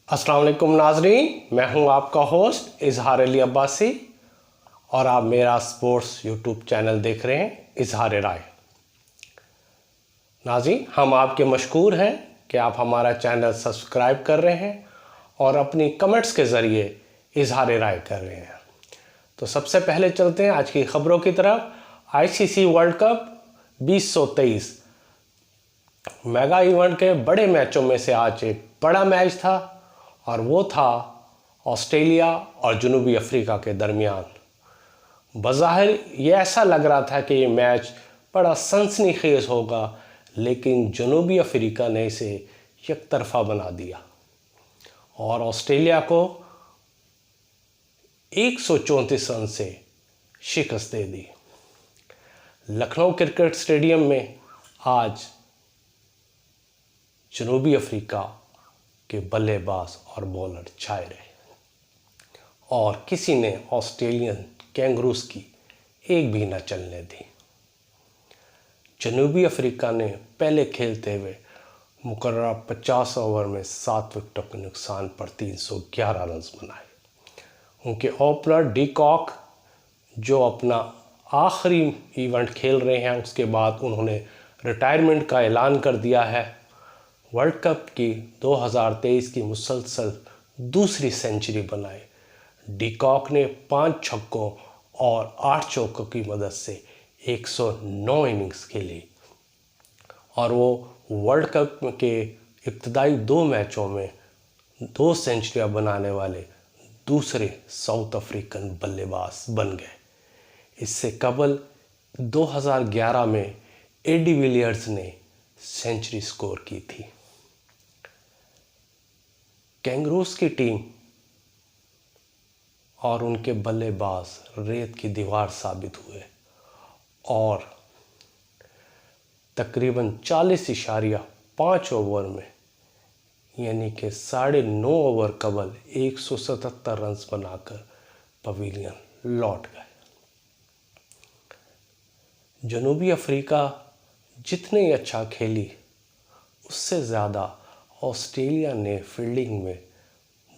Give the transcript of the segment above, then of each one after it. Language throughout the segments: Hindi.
अस्सलाम वालेकुम नाजरीन, मैं हूं आपका होस्ट इजहार अली अब्बासी और आप मेरा स्पोर्ट्स यूट्यूब चैनल देख रहे हैं इजहार राय। नाज़रीन, हम आपके मशकूर हैं कि आप हमारा चैनल सब्सक्राइब कर रहे हैं और अपनी कमेंट्स के ज़रिए इजहार राय कर रहे हैं। तो सबसे पहले चलते हैं आज की ख़बरों की तरफ। ICC world cup 2023 mega event के बड़े मैचों में से आज एक बड़ा मैच था और वो था ऑस्ट्रेलिया और जनूबी अफ्रीका के दरमियान। बज़ाहिर ये ऐसा लग रहा था कि ये मैच बड़ा सनसनीखेज होगा, लेकिन जनूबी अफ्रीका ने इसे एक तरफा बना दिया और ऑस्ट्रेलिया को 134 रन से शिकस्त दे दी। लखनऊ क्रिकेट स्टेडियम में आज जनूबी अफ्रीका के बल्लेबाज और बॉलर छाए रहे और किसी ने ऑस्ट्रेलियन कैंगरूज की एक भी न चलने दी। जनूबी अफ्रीका ने पहले खेलते हुए मुकर्रर 50 ओवर में 7 विकेटों के नुकसान पर 311 रन बनाए। उनके ओपनर डी कॉक जो अपना आखिरी इवेंट खेल रहे हैं, उसके बाद उन्होंने रिटायरमेंट का ऐलान कर दिया है। वर्ल्ड कप की 2023 की मुसलसल दूसरी सेंचुरी बनाई। डी कॉक ने 5 छक्कों और 8 चौकों की मदद से 109 इनिंग्स खेली और वो वर्ल्ड कप के इब्तदाई 2 मैचों में 2 सेंचुरियां बनाने वाले दूसरे साउथ अफ्रीकन बल्लेबाज बन गए। इससे कबल 2011 में एडी विलियर्स ने सेंचुरी स्कोर की थी। कैंगरूज की टीम और उनके बल्लेबाज रेत की दीवार साबित हुए और तकरीबन 40.5 ओवर में यानी कि 9.5 ओवर कबल 177 रन बनाकर पवेलियन लौट गए। जनूबी अफ्रीका जितने अच्छा खेली उससे ज़्यादा ऑस्ट्रेलिया ने फील्डिंग में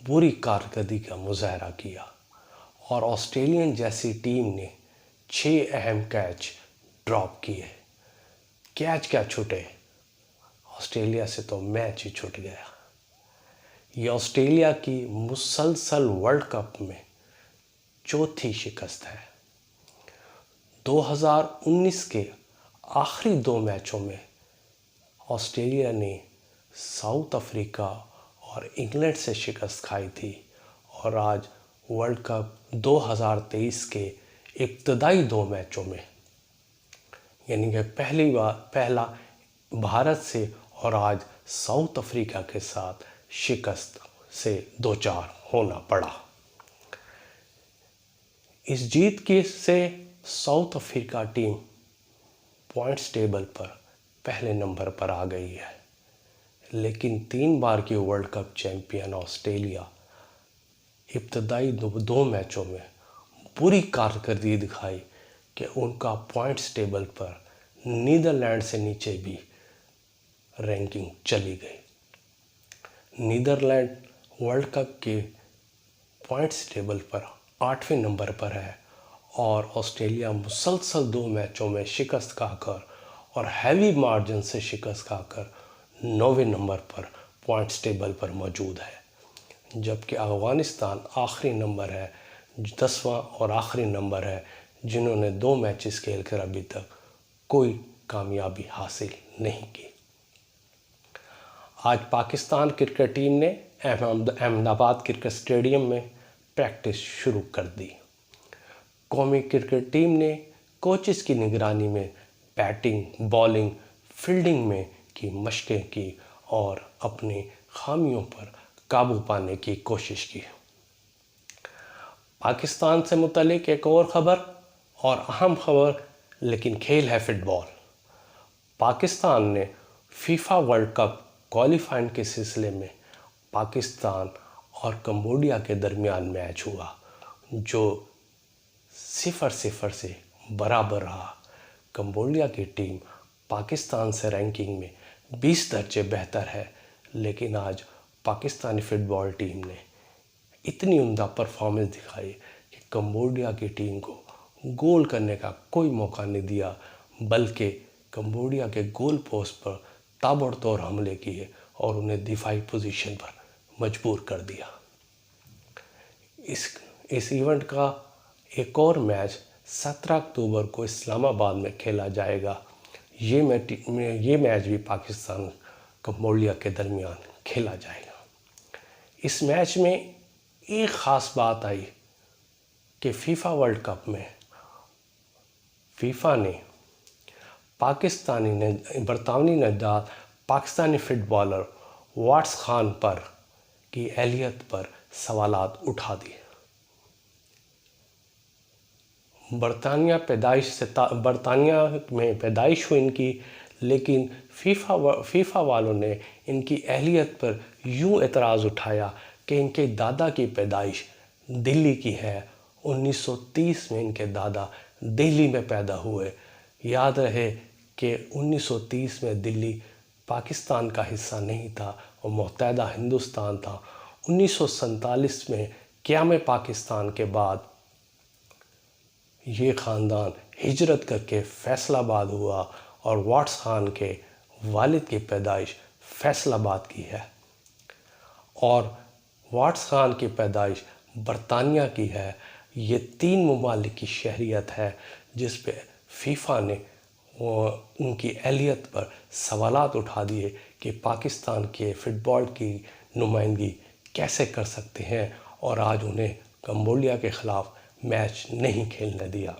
बुरी कारकर्दगी का मुजाहरा किया और ऑस्ट्रेलियन जैसी टीम ने 6 अहम कैच ड्रॉप किए। कैच क्या छूटे, ऑस्ट्रेलिया से तो मैच ही छूट गया। ये ऑस्ट्रेलिया की मुसलसल वर्ल्ड कप में चौथी शिकस्त है। 2019 के आखिरी 2 मैचों में ऑस्ट्रेलिया ने साउथ अफ्रीका और इंग्लैंड से शिकस्त खाई थी और आज वर्ल्ड कप 2023 के इब्तदाई 2 मैचों में यानी कि पहला भारत से और आज साउथ अफ्रीका के साथ शिकस्त से 2-4 होना पड़ा। इस जीत की से south Africa team points table पर पहले नंबर पर आ गई है, लेकिन 3 बार की वर्ल्ड कप चैंपियन ऑस्ट्रेलिया इब्तदाई 2 मैचों में बुरी कारकर्दगी दिखाई कि उनका पॉइंट्स टेबल पर नीदरलैंड से नीचे भी रैंकिंग चली गई। नीदरलैंड वर्ल्ड कप के पॉइंट्स टेबल पर 8वें नंबर पर है और ऑस्ट्रेलिया मुसलसल 2 मैचों में शिकस्त खाकर और हैवी मार्जिन से शिकस्त खाकर 9वें नंबर पर पॉइंट्स टेबल पर मौजूद है, जबकि अफ़गानिस्तान आखिरी नंबर है, 10वां और आखिरी नंबर है, जिन्होंने 2 मैचेस खेलकर अभी तक कोई कामयाबी हासिल नहीं की। आज पाकिस्तान क्रिकेट टीम ने अहमदाबाद क्रिकेट स्टेडियम में प्रैक्टिस शुरू कर दी। कौमी क्रिकेट टीम ने कोचेस की निगरानी में बैटिंग, बॉलिंग, फील्डिंग में की मशकें की और अपनी खामियों पर काबू पाने की कोशिश की। पाकिस्तान से मुतल्लिक एक और ख़बर और अहम खबर, लेकिन खेल है फुटबॉल। पाकिस्तान ने फीफा वर्ल्ड कप क्वालिफाइंग के सिलसिले में पाकिस्तान और कंबोडिया के दरमियान मैच हुआ जो 0-0 से बराबर रहा। कंबोडिया की टीम पाकिस्तान से रैंकिंग में 20 दर्जे बेहतर है, लेकिन आज पाकिस्तानी फुटबॉल टीम ने इतनी उम्दा परफॉर्मेंस दिखाई कि कंबोडिया की टीम को गोल करने का कोई मौका नहीं दिया, बल्कि कंबोडिया के गोल पोस्ट पर ताबड़तोड़ हमले किए और उन्हें दिफाई पोजीशन पर मजबूर कर दिया। इस इवेंट का एक और मैच 17 अक्टूबर को इस्लामाबाद में खेला जाएगा। ये मैच भी पाकिस्तान कंबोडिया के दरमियान खेला जाएगा। इस मैच में एक ख़ास बात आई कि फीफा वर्ल्ड कप में फीफा ने बरतानवी नजात पाकिस्तानी फुटबॉलर वाट्स खान पर की अहलियत पर सवालात उठा दिए। बरतानिया में पैदाइश हुई इनकी, लेकिन फीफा वालों ने इनकी अहलियत पर यूँ एतराज़ उठाया कि इनके दादा की पैदाइश दिल्ली की है। 1930 में इनके दादा दिल्ली में पैदा हुए। याद रहे कि 1930 में दिल्ली पाकिस्तान का हिस्सा नहीं था और मुत्तहदा हिंदुस्तान था। 1947 में क़याम पाकिस्तान के बाद ये ख़ानदान हिजरत करके फैसलाबाद हुआ और वाट्स खान के वालिद की पैदाइश फैसलाबाद की है और वाट्स खान की पैदाइश बरतानिया की है। ये 3 ममालिक की शहरियत है जिस पे फीफा ने उनकी अहलियत पर सवालात उठा दिए कि पाकिस्तान के फ़ुटबॉल की नुमाइंदगी कैसे कर सकते हैं, और आज उन्हें कंबोडिया के ख़िलाफ़ मैच नहीं खेलने दिया।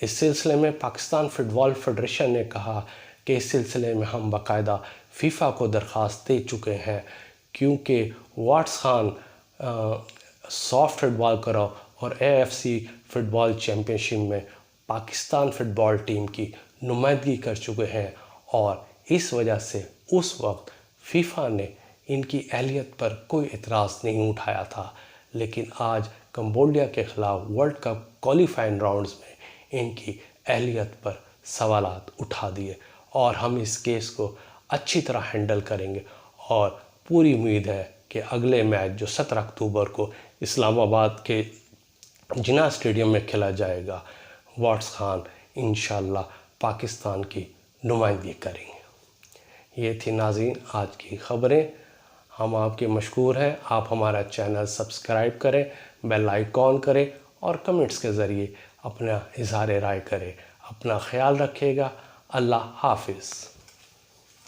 इस सिलसिले में पाकिस्तान फ़ुटबॉल फेडरेशन ने कहा कि इस सिलसिले में हम बाकायदा फ़ीफ़ा को दरख्वास्त दे चुके हैं, क्योंकि वाट्स खान सॉफ्ट फुटबॉल करो और AFC फ़ुटबॉल चैम्पियनशिप में पाकिस्तान फ़ुटबॉल टीम की नुमाइंदगी कर चुके हैं, और इस वजह से उस वक्त फीफा ने इनकी अहलियत पर कोई एतराज़ नहीं उठाया था। लेकिन आज कंबोडिया के ख़िलाफ़ वर्ल्ड कप क्वालिफाइंग राउंड्स में इनकी अहलियत पर सवालात उठा दिए, और हम इस केस को अच्छी तरह हैंडल करेंगे और पूरी उम्मीद है कि अगले मैच जो 17 अक्टूबर को इस्लामाबाद के जिन्ना स्टेडियम में खेला जाएगा, वाट्स खान इंशाल्लाह पाकिस्तान की नुमाइंदगी करेंगे। ये थी नाज़रीन आज की ख़बरें। हम आपके मशकूर हैं। आप हमारा चैनल सब्सक्राइब करें, बेल आइकॉन करें और कमेंट्स के ज़रिए अपना इज़हार राय करें। अपना ख्याल रखिएगा। अल्लाह हाफिज़।